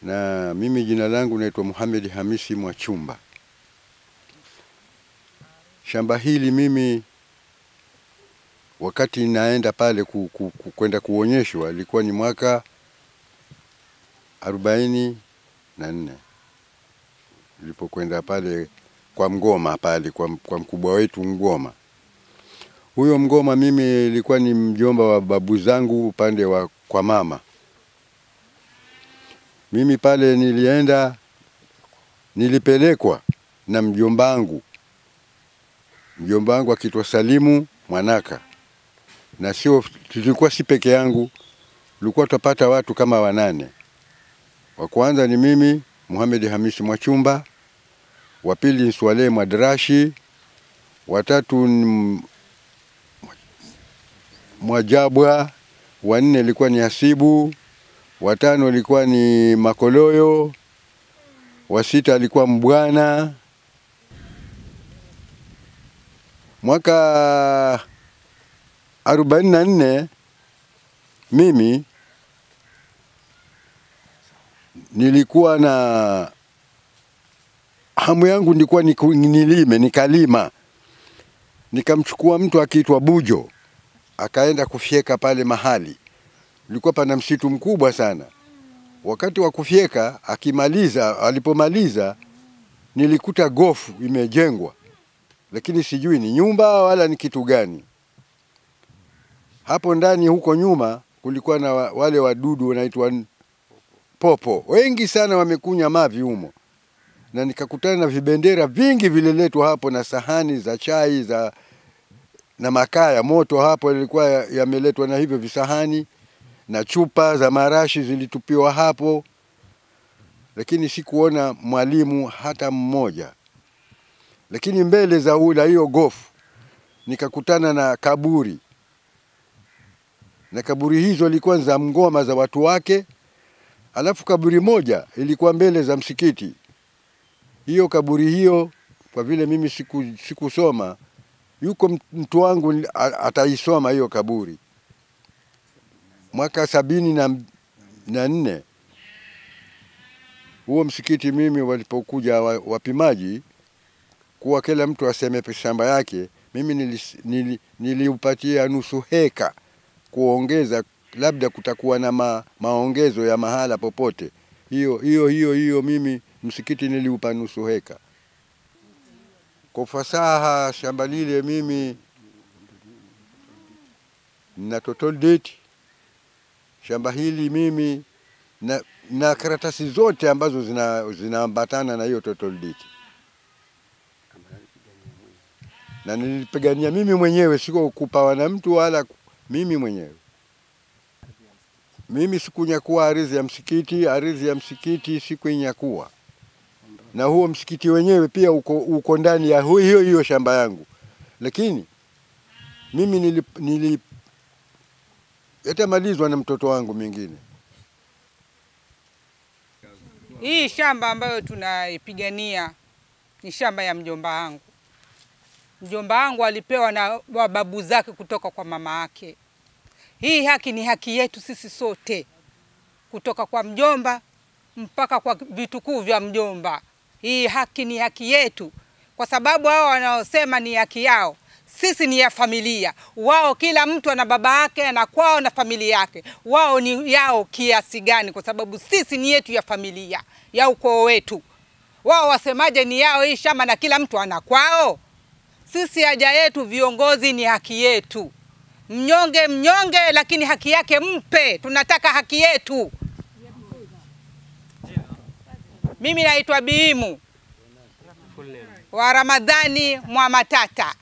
Na mimi jina langu naitwa Muhammad Hamisi Mwachumba. Shamba hili mimi wakati naenda pale kwenda kuonyeshwa ilikuwa ni mwaka 44. Nilipokwenda pale kwa Mgoma pale kwa mkubwa wetu Mgoma. Huyo Mgoma mimi ilikuwa ni mjomba wa babu zangu upande wa kwa mama. Mimi pale nilipelekwa na mjomba wangu. Mjomba wangu akiitwa Salimu Mwanaka. Na tulikuwa si peke yangu, tulikuwa tupata watu kama 8. Wa kwanza ni mimi Muhammad Hamisi Mwachumba, wa pili ni Swaleh Madrashi, wa tatu ni Mwajabwa, wa 4 ilikuwa ni Hasibu, wa 5 ilikuwa ni Makoloyo, wa 6 alikuwa Mbwana. Mwaka 44 mimi nilikuwa na hamu yangu nilikuwa nikalima. Nikamchukua mtu akiitwa Bujo, akaenda kufyeka pale mahali. Ilikuwa pana msitu mkubwa sana. Wakati wa kufyeka alipomaliza nilikuta gofu imejengwa. Lakini sijui ni nyumba wala ni kitu gani. Hapo ndani huko nyuma kulikuwa na wale wadudu wanaitwa popo. Wengi sana wamekunya mavi humo. Na nikakutana na vibendera vingi vileletwa hapo na sahani za chai na makaa ya moto hapo yalikuwa yameletwa na hivyo visahani na chupa za marashi zilitupiwa hapo. Lakini sikuona mwalimu hata mmoja. Lakini mbele za hiyo gofu nikakutana na kaburi. Na kaburi hizo ilikuwa za Mgoma za watu wake. Alafu kaburi moja ilikuwa mbele za msikiti. Hiyo kaburi hiyo kwa vile mimi sikusoma, yuko mtu wangu ataisoma hiyo kaburi. Mwaka 74 huo msikiti mimi walipokuja wapimaji kuwa kila mtu aseme shamba yake, mimi niliupatia nusu heka kuongeza, labda kutakuwa na maongezo ya mahala popote. Hiyo mimi msikiti niliupa nusu heka. Kwa fasaha shamba lile mimi na total date. Shamba hili mimi na karatasi zote ambazo zinaambatana na hiyo total date. Na nilipigania mimi mwenyewe, siko kupawa na mtu wala mimi mwenyewe. Mimi sikunyakua ardhi ya msikiti sikuinyakua. Na huo msikiti wenyewe pia uko ndani ya hiyo shamba yangu. Lakini mimi yatamalizwa na mtoto wangu mwingine. Hii shamba ambayo tunaipigania ni shamba ya mjomba wangu. Mjomba wangu alipewa na babu zake kutoka kwa mama yake. Hii haki ni haki yetu sisi sote. Kutoka kwa mjomba mpaka kwa vitukuu vya mjomba. Hii haki ni haki yetu. Kwa sababu hao wanaosema ni haki yao, sisi ni ya familia. Wao kila mtu ana baba yake na kwao na familia yake. Wao ni yao kiasi gani, kwa sababu sisi ni yetu ya familia, ya ukoo wetu. Wao wasemaje ni yao hii shamba na kila mtu ana kwao? Sisi haja yetu viongozi ni haki yetu. Mnyonge lakini haki yake mpe. Tunataka haki yetu. Mimi naitwa Biimu wa Ramadhani Mwamatata.